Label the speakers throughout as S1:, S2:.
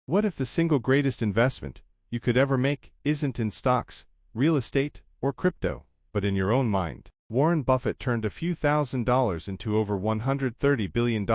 S1: What if the single greatest investment you could ever make isn't in stocks, real estate, or crypto, but in your own mind? Warren Buffett turned a few $1,000s into over $130 billion.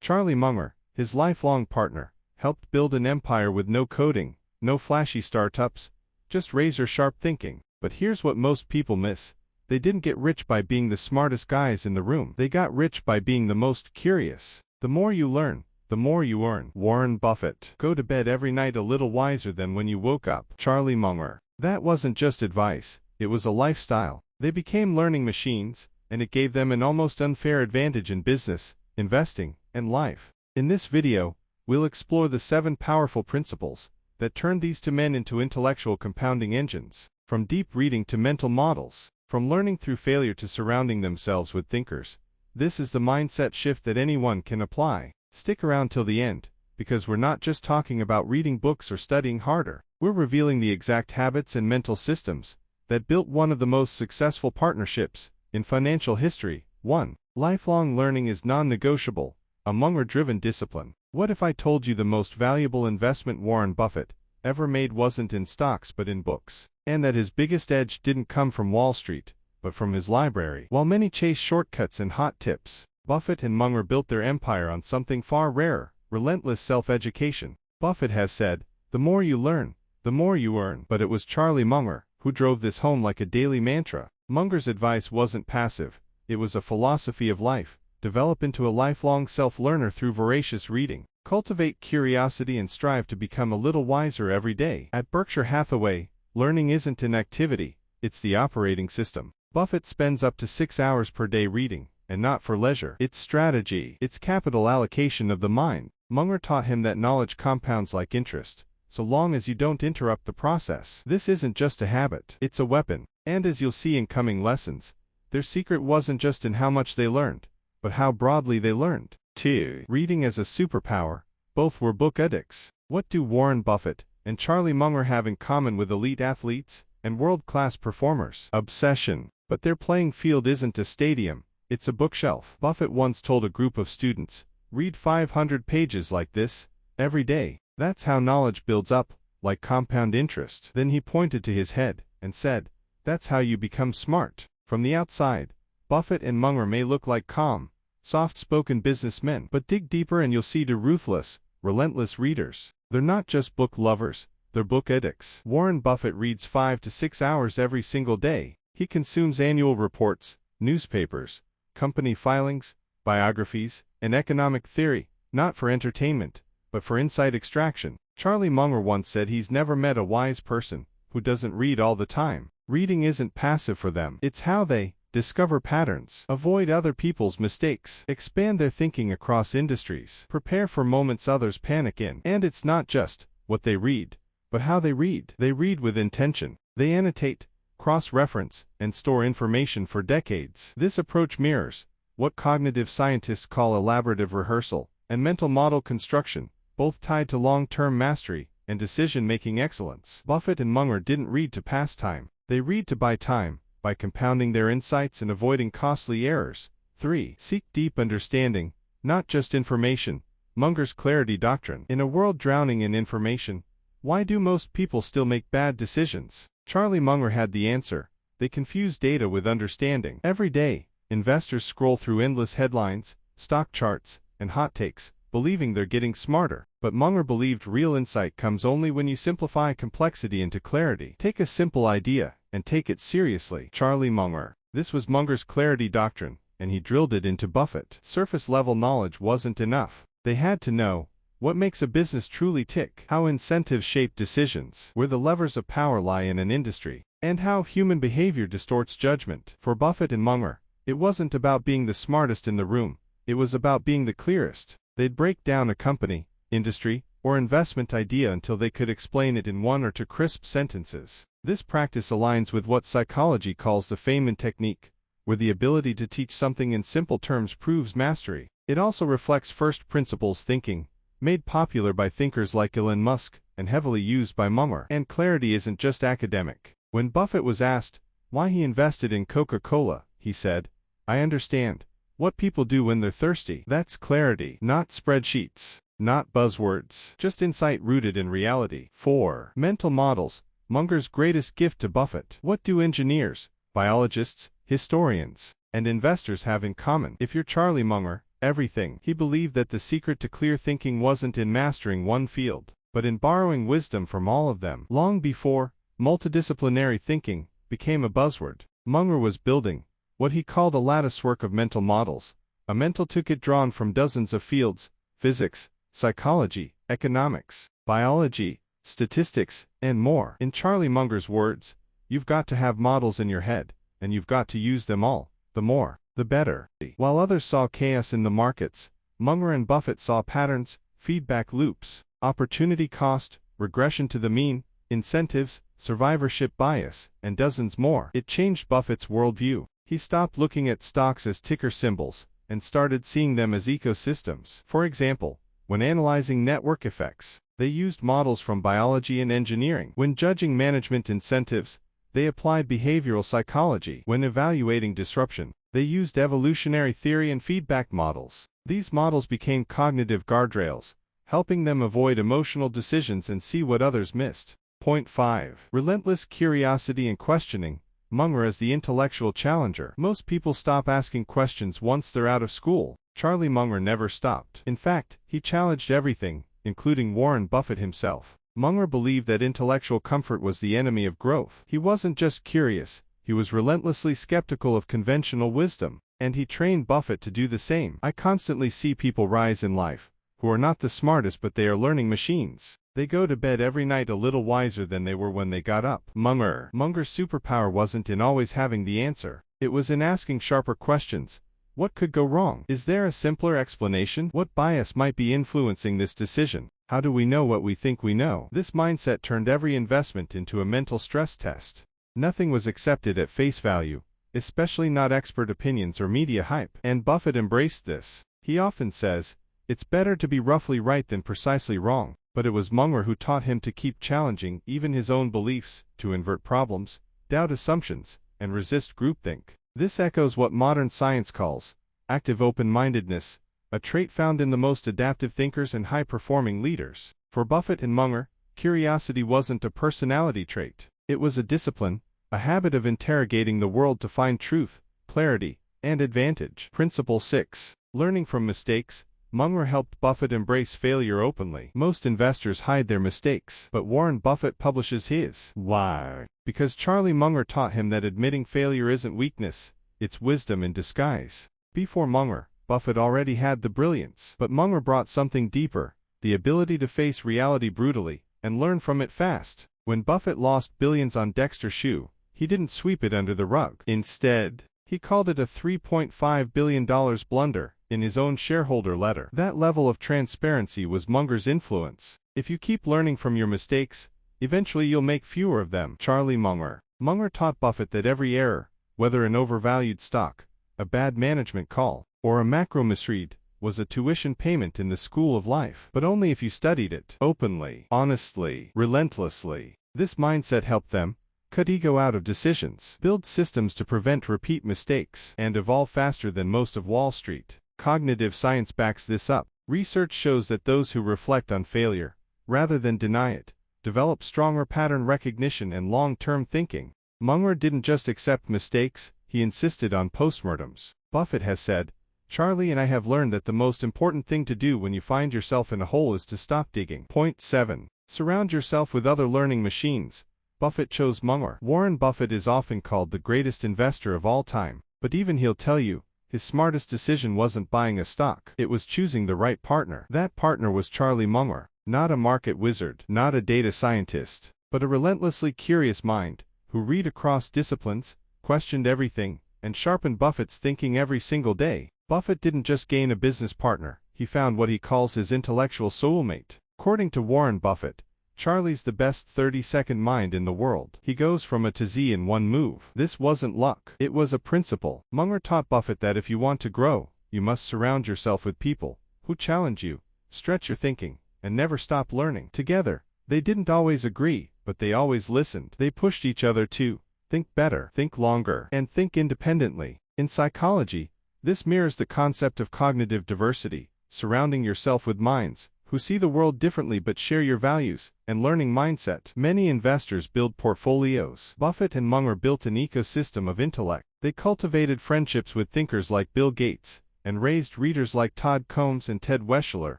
S1: Charlie Munger, his lifelong partner, helped build an empire with no coding, no flashy startups, just razor-sharp thinking. But here's what most people miss. They didn't get rich by being the smartest guys in the room. They got rich by being the most curious. The more you learn, the more you earn. Warren Buffett. Go to bed every night a little wiser than when you woke up. Charlie Munger. That wasn't just advice, it was a lifestyle. They became learning machines, and it gave them an almost unfair advantage in business, investing, and life. In this video, we'll explore the 7 powerful principles that turned these two men into intellectual compounding engines. From deep reading to mental models, from learning through failure to surrounding themselves with thinkers, this is the mindset shift that anyone can apply. Stick around till the end, because we're not just talking about reading books or studying harder. We're revealing the exact habits and mental systems that built one of the most successful partnerships in financial history. 1. Lifelong learning is non-negotiable, a Munger-driven discipline. What if I told you the most valuable investment Warren Buffett ever made wasn't in stocks but in books, and that his biggest edge didn't come from Wall Street, but from his library? While many chase shortcuts and hot tips, Buffett and Munger built their empire on something far rarer: relentless self-education. Buffett has said, "The more you learn, the more you earn." But it was Charlie Munger who drove this home like a daily mantra. Munger's advice wasn't passive, it was a philosophy of life. Develop into a lifelong self-learner through voracious reading. Cultivate curiosity and strive to become a little wiser every day. At Berkshire Hathaway, learning isn't an activity, it's the operating system. Buffett spends up to 6 hours per day reading, and not for leisure. It's strategy. It's capital allocation of the mind. Munger taught him that knowledge compounds like interest, so long as you don't interrupt the process. This isn't just a habit, it's a weapon. And as you'll see in coming lessons, their secret wasn't just in how much they learned, but how broadly they learned. 2. Reading as a superpower. Both were book addicts. What do Warren Buffett and Charlie Munger have in common with elite athletes and world-class performers? Obsession. But their playing field isn't a stadium, it's a bookshelf. Buffett once told a group of students, "Read 500 pages like this every day. That's how knowledge builds up, like compound interest." Then he pointed to his head and said, "That's how you become smart." From the outside, Buffett and Munger may look like calm, soft-spoken businessmen, but dig deeper and you'll see they're ruthless, relentless readers. They're not just book lovers, they're book addicts. Warren Buffett reads 5 to 6 hours every single day. He consumes annual reports, newspapers, company filings, biographies, and economic theory, not for entertainment, but for insight extraction. Charlie Munger once said he's never met a wise person who doesn't read all the time. Reading isn't passive for them. It's how they discover patterns, avoid other people's mistakes, expand their thinking across industries, prepare for moments others panic in. And it's not just what they read, but how they read. They read with intention. They annotate, cross-reference, and store information for decades. This approach mirrors what cognitive scientists call elaborative rehearsal and mental model construction, both tied to long-term mastery and decision-making excellence. Buffett and Munger didn't read to pass time. They read to buy time, by compounding their insights and avoiding costly errors. 3. Seek deep understanding, not just information. Munger's clarity doctrine. In a world drowning in information, why do most people still make bad decisions? Charlie Munger had the answer. They confuse data with understanding. Every day, investors scroll through endless headlines, stock charts, and hot takes, believing they're getting smarter. But Munger believed real insight comes only when you simplify complexity into clarity. Take a simple idea and take it seriously. Charlie Munger. This was Munger's clarity doctrine, and he drilled it into Buffett. Surface-level knowledge wasn't enough. They had to know what makes a business truly tick, how incentives shape decisions, where the levers of power lie in an industry, and how human behavior distorts judgment. For Buffett and Munger, it wasn't about being the smartest in the room, it was about being the clearest. They'd break down a company, industry, or investment idea until they could explain it in 1 or 2 crisp sentences. This practice aligns with what psychology calls the Feynman technique, where the ability to teach something in simple terms proves mastery. It also reflects first principles thinking, made popular by thinkers like Elon Musk and heavily used by Munger. And clarity isn't just academic. When Buffett was asked why he invested in Coca-Cola, he said, "I understand what people do when they're thirsty." That's clarity, not spreadsheets. not buzzwords. Just insight rooted in reality. 4. Mental models. Munger's greatest gift to Buffett. What do engineers, biologists, historians, and investors have in common? If you're Charlie Munger, everything. He believed that the secret to clear thinking wasn't in mastering one field, but in borrowing wisdom from all of them. Long before multidisciplinary thinking became a buzzword, Munger was building what he called a latticework of mental models, a mental toolkit drawn from dozens of fields: physics, psychology, economics, biology, statistics, and more. In Charlie Munger's words, you've got to have models in your head, and you've got to use them all. The more, the better. While others saw chaos in the markets, Munger and Buffett saw patterns, feedback loops, opportunity cost, regression to the mean, incentives, survivorship bias, and dozens more. It changed Buffett's worldview. He stopped looking at stocks as ticker symbols and started seeing them as ecosystems. For example, when analyzing network effects, they used models from biology and engineering. When judging management incentives, they applied behavioral psychology. When evaluating disruption, they used evolutionary theory and feedback models. These models became cognitive guardrails, helping them avoid emotional decisions and see what others missed. Point 5. Relentless curiosity and questioning. Munger as the intellectual challenger. Most people stop asking questions once they're out of school. Charlie Munger never stopped. In fact, he challenged everything, including Warren Buffett himself. Munger believed that intellectual comfort was the enemy of growth. He wasn't just curious, he was relentlessly skeptical of conventional wisdom, and he trained Buffett to do the same. I constantly see people rise in life who are not the smartest, but they are learning machines. They go to bed every night a little wiser than they were when they got up. Munger's superpower wasn't in always having the answer. It was in asking sharper questions. What could go wrong? Is there a simpler explanation? What bias might be influencing this decision? How do we know what we think we know? This mindset turned every investment into a mental stress test. Nothing was accepted at face value, especially not expert opinions or media hype. And Buffett embraced this. He often says, "It's better to be roughly right than precisely wrong." But it was Munger who taught him to keep challenging even his own beliefs, to invert problems, doubt assumptions, and resist groupthink. This echoes what modern science calls active open-mindedness, a trait found in the most adaptive thinkers and high-performing leaders. For Buffett and Munger, curiosity wasn't a personality trait. It was a discipline, a habit of interrogating the world to find truth, clarity, and advantage. Principle 6. Learning from mistakes. Munger helped Buffett embrace failure openly. Most investors hide their mistakes, but Warren Buffett publishes his. Why? Because Charlie Munger taught him that admitting failure isn't weakness, it's wisdom in disguise. Before Munger, Buffett already had the brilliance, but Munger brought something deeper, the ability to face reality brutally and learn from it fast. When Buffett lost billions on Dexter shoe, he didn't sweep it under the rug. Instead, he called it a $3.5 billion blunder in his own shareholder letter. That level of transparency was Munger's influence. If you keep learning from your mistakes, eventually you'll make fewer of them. Charlie Munger. Munger taught Buffett that every error, whether an overvalued stock, a bad management call, or a macro misread, was a tuition payment in the school of life. But only if you studied it openly, honestly, relentlessly. This mindset helped them cut ego out of decisions, build systems to prevent repeat mistakes, and evolve faster than most of Wall Street. Cognitive science backs this up. Research shows that those who reflect on failure, rather than deny it, develop stronger pattern recognition and long-term thinking. Munger didn't just accept mistakes, he insisted on postmortems. Buffett has said, "Charlie and I have learned that the most important thing to do when you find yourself in a hole is to stop digging." Point 7. Surround yourself with other learning machines. Buffett chose Munger. Warren Buffett is often called the greatest investor of all time, but even he'll tell you, his smartest decision wasn't buying a stock. It was choosing the right partner. That partner was Charlie Munger, not a market wizard, not a data scientist, but a relentlessly curious mind, who read across disciplines, questioned everything, and sharpened Buffett's thinking every single day. Buffett didn't just gain a business partner, he found what he calls his intellectual soulmate. According to Warren Buffett, Charlie's the best 30-second mind in the world. He goes from A to Z in one move. This wasn't luck. It was a principle. Munger taught Buffett that if you want to grow, you must surround yourself with people who challenge you, stretch your thinking, and never stop learning. Together, they didn't always agree, but they always listened. They pushed each other to think better, think longer, and think independently. In psychology, this mirrors the concept of cognitive diversity, surrounding yourself with minds who see the world differently but share your values and learning mindset. Many investors build portfolios. Buffett and Munger built an ecosystem of intellect. They cultivated friendships with thinkers like Bill Gates and raised readers like Todd Combs and Ted Weschler,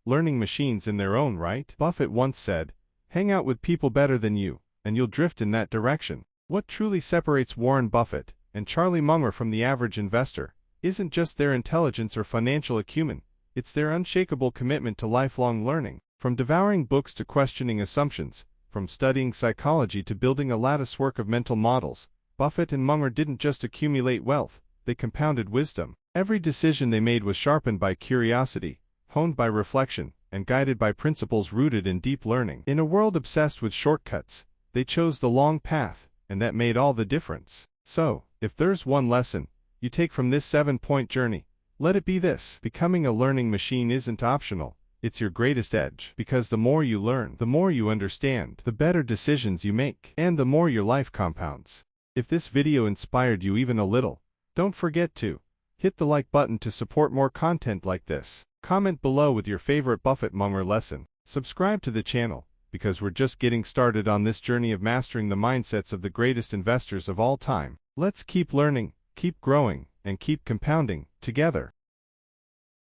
S1: learning machines in their own right. Buffett once said, "Hang out with people better than you, and you'll drift in that direction." What truly separates Warren Buffett and Charlie Munger from the average investor isn't just their intelligence or financial acumen, it's their unshakable commitment to lifelong learning. From devouring books to questioning assumptions, from studying psychology to building a latticework of mental models, Buffett and Munger didn't just accumulate wealth, they compounded wisdom. Every decision they made was sharpened by curiosity, honed by reflection, and guided by principles rooted in deep learning. In a world obsessed with shortcuts, they chose the long path, and that made all the difference. So, if there's one lesson you take from this 7-point journey, let it be this: becoming a learning machine isn't optional, it's your greatest edge. Because the more you learn, the more you understand, the better decisions you make, and the more your life compounds. If this video inspired you even a little, don't forget to hit the like button to support more content like this. Comment below with your favorite Buffett Munger lesson. Subscribe to the channel, because we're just getting started on this journey of mastering the mindsets of the greatest investors of all time. Let's keep learning, keep growing, and keep compounding together.